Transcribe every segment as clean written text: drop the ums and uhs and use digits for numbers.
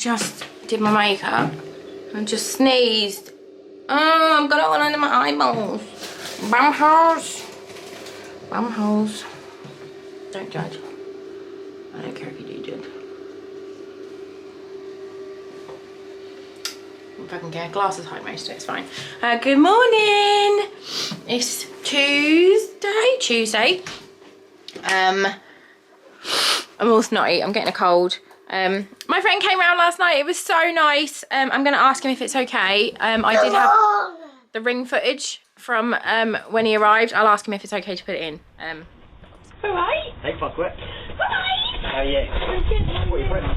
just did my makeup and just sneezed. Oh, I've got it all under my eyeballs. Bum holes. Bum holes. Don't judge. I don't care if you do judge. If I can get glasses high most of it, it's fine. Good morning. It's Tuesday. I'm all snotty. I'm getting a cold. My friend came round last night. It was so nice. I'm going to ask him if it's okay. I did have the ring footage from when he arrived. I'll ask him if it's okay to put it in. Alright. Hey, fuckwit. Hi. How are you? What are you putting?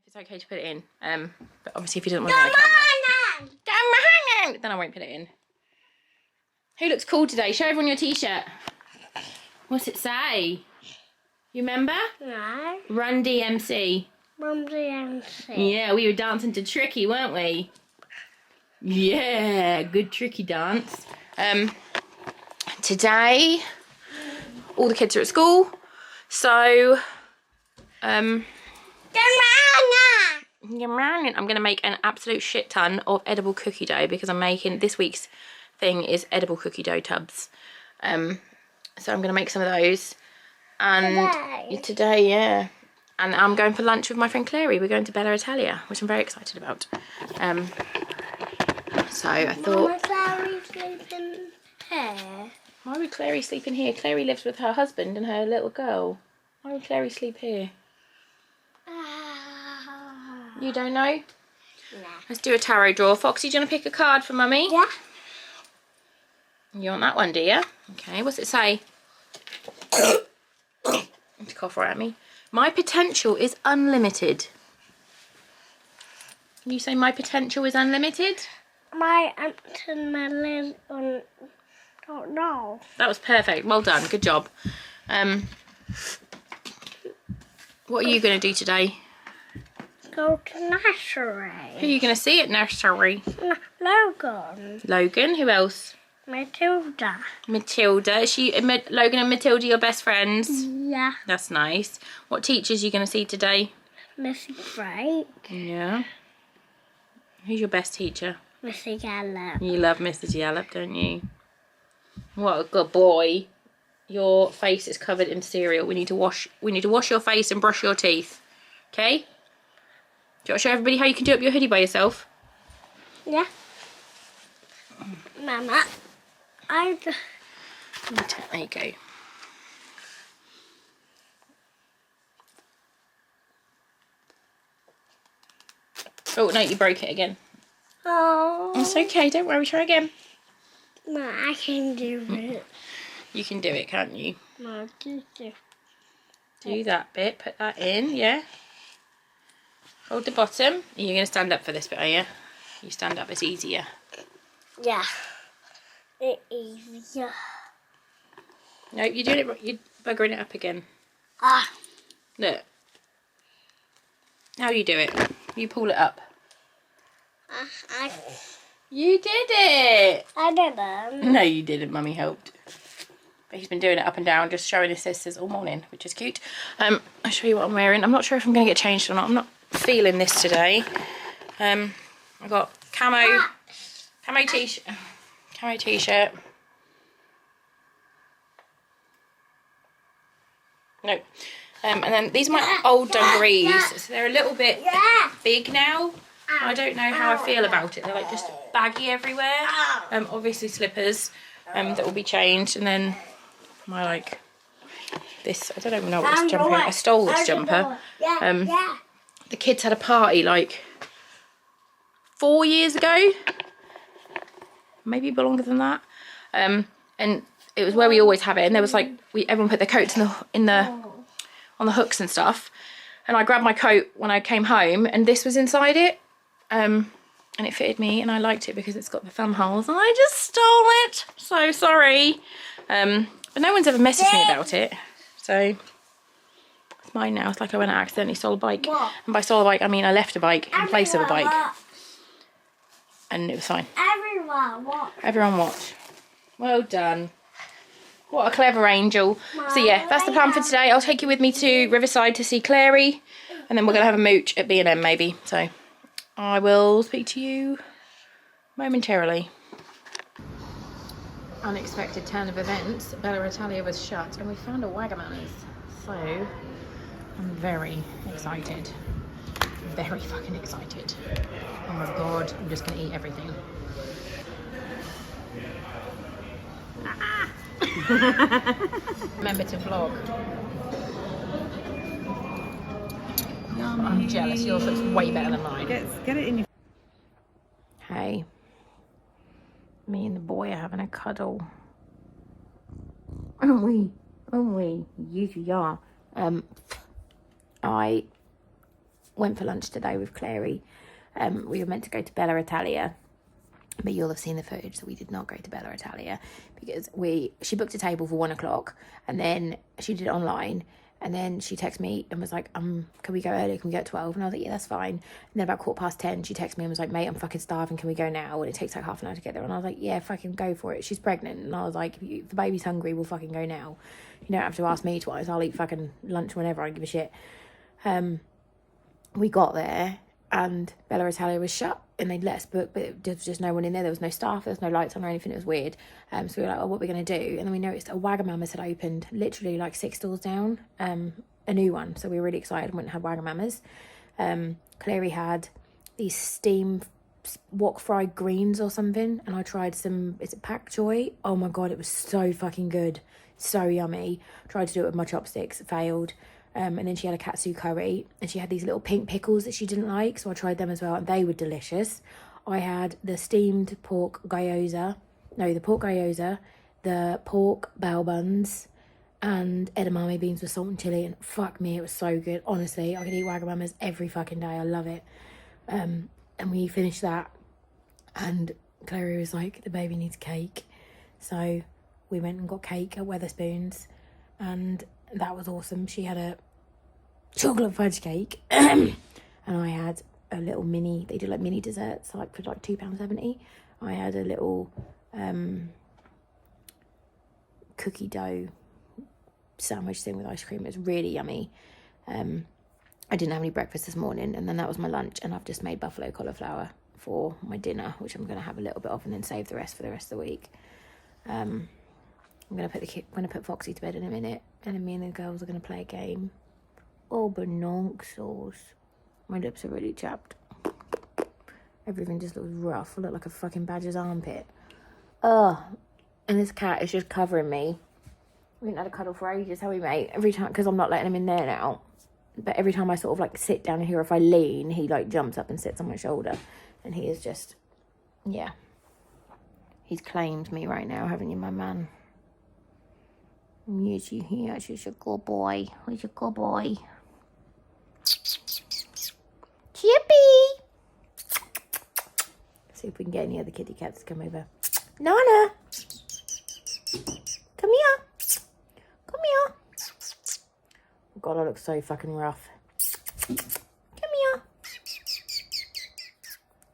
If it's okay to put it in. But obviously if he doesn't want to go on camera. Then I won't put it in. Who looks cool today? Show everyone your t-shirt. What's it say? You remember? No. Run DMC. Run DMC. Yeah, we were dancing to Tricky, weren't we? Yeah, good Tricky dance. Today, all the kids are at school, so I'm gonna make an absolute shit ton of edible cookie dough because I'm making this week's thing is edible cookie dough tubs. So I'm gonna make some of those. And today, yeah. And I'm going for lunch with my friend Clary. We're going to Bella Italia, which I'm very excited about. So I thought... Mama, Clary sleeping here. Why would Clary sleep in here? Clary lives with her husband and her little girl. Why would Clary sleep here? You don't know? No. Let's do a tarot draw. Foxy, do you want to pick a card for Mummy? Yeah. You want that one, do you? Okay, what's it say? Cough right at me. My potential is unlimited. Can you say my potential is unlimited? My Anton Melon on don't know. That was perfect. Well done. Good job. What are you going to do today? Go to nursery. Who are you going to see at nursery? Logan. Logan. Who else? Matilda. Matilda. Is she Logan and Matilda your best friends? Yeah. That's nice. What teachers are you going to see today? Missy Frank. Yeah. Who's your best teacher? Missy Gallup. You love Mrs. Yallop, don't you? What a good boy. Your face is covered in cereal. We need to wash your face and brush your teeth. Okay? Do you want to show everybody how you can do up your hoodie by yourself? Yeah. Mama, There you go. Oh, no, you broke it again. Oh. It's okay, don't worry, try again. No, I can do it. You can do it, can't you? No, do it. Do that bit, put that in, yeah. Hold the bottom. You're going to stand up for this bit, are you? You stand up, it's easier. Yeah. It's easier. No, you're doing it, you're buggering it up again. Ah. Look. How you do it? You pull it up. You did it! I didn't. No, you didn't. Mummy helped. But he's been doing it up and down, just showing his sisters all morning, which is cute. I'll show you what I'm wearing. I'm not sure if I'm going to get changed or not. I'm not feeling this today. I've got camo t-shirt. No. And then these are my old dungarees. So they're a little bit big now. I don't know how I feel about it. They're like just baggy everywhere. Obviously slippers that will be changed. And then my like this, I don't even know what this jumper is. I stole this jumper. The kids had a party like 4 years ago. Maybe a bit longer than that. And it was where we always have it. And there was like, everyone put their coats on the hooks and stuff. And I grabbed my coat when I came home and this was inside it. And it fitted me and I liked it because it's got the thumb holes and I just stole it. So sorry. But no one's ever messaged me about it. So it's mine now. It's like I went and accidentally stole a bike. And by stole a bike, I mean I left a bike in place of a bike. And it was fine. Everyone watch. Everyone watch. Well done. What a clever angel. So yeah, that's the plan for today. I'll take you with me to Riverside to see Clary, and then we're going to have a mooch at B&M maybe. So I will speak to you momentarily. Unexpected turn of events. Bella Italia was shut and we found a Wagamama's. So I'm very excited. Very fucking excited. Oh my god, I'm just going to eat everything. Remember to vlog. I'm jealous. Yours looks way better than mine. Get it in your... Hey, me and the boy are having a cuddle. Aren't we? Aren't we? Yes, we are. I went for lunch today with Clary. We were meant to go to Bella Italia, but you'll have seen the footage that we did not go to Bella Italia because she booked a table for 1 o'clock and then she did it online. And then she texted me and was like, can we go earlier? Can we go at 12? And I was like, yeah, that's fine. And then about 10:15, she texted me and was like, mate, I'm fucking starving. Can we go now? And it takes like half an hour to get there. And I was like, yeah, fucking go for it. She's pregnant. And I was like, if the baby's hungry, we'll fucking go now. You don't have to ask me twice. I'll eat fucking lunch whenever. I don't give a shit. We got there and Bella Italia was shut and they'd let us book, but there was just no one in there. There was no staff, there was no lights on or anything. It was weird. So we were like, oh, what are we going to do? And then we noticed a Wagamama's had opened literally like 6 doors down, a new one. So we were really excited and went and had Wagamama's. Clary had these steamed wok fried greens or something, and I tried some, is it pak choy? Oh my god, it was so fucking good. So yummy. Tried to do it with my chopsticks, it failed. And then she had a katsu curry and she had these little pink pickles that she didn't like, so I tried them as well and they were delicious. I had the steamed pork gyoza, the pork bao buns and edamame beans with salt and chilli, and fuck me, it was so good. Honestly, I could eat Wagamama's every fucking day. I love it. And we finished that and Clary was like, the baby needs cake. So we went and got cake at Wetherspoons and that was awesome. She had a chocolate fudge cake and I had a little mini, they do like mini desserts like for like £2.70. I had a little cookie dough sandwich thing with ice cream. It was really yummy. I didn't have any breakfast this morning and then that was my lunch, and I've just made buffalo cauliflower for my dinner, which I'm going to have a little bit of and then save the rest for the rest of the week. I'm going to put Foxy to bed in a minute, and then me and the girls are going to play a game. Oh, banonksos. My lips are really chapped. Everything just looks rough. I look like a fucking badger's armpit. Ugh. And this cat is just covering me. We haven't had a cuddle for ages, have we, mate? Every time, because I'm not letting him in there now. But every time I sort of like sit down here, if I lean, he like jumps up and sits on my shoulder. And he is just, yeah. He's claimed me right now, haven't you, my man? Yes, you here. She's a good boy. He's a good boy. Chippy! See if we can get any other kitty cats to come over. Nana! Come here. Come here. Oh god, I look so fucking rough. Come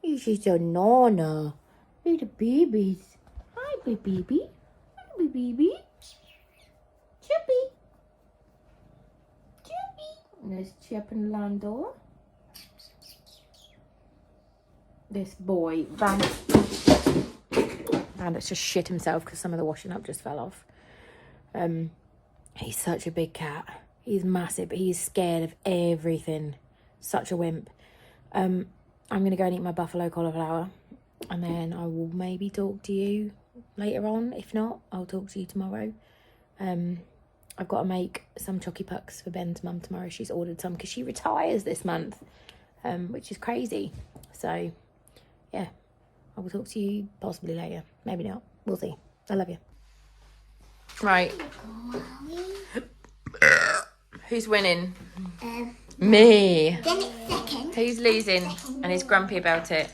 here. She's a Nana. Little babies. Hi, baby. Hi, baby. Chippy. Chippy. And there's Chip and Landor. This boy, Bandit's just shit himself because some of the washing up just fell off. He's such a big cat. He's massive, but he's scared of everything. Such a wimp. I'm going to go and eat my buffalo cauliflower. And then I will maybe talk to you later on. If not, I'll talk to you tomorrow. I've got to make some chocky pucks for Ben's mum tomorrow. She's ordered some because she retires this month, which is crazy. So, yeah, I will talk to you possibly later. Maybe not. We'll see. I love you. Right. Who's winning? Me. Then it's second. Who's losing? And he's grumpy about it.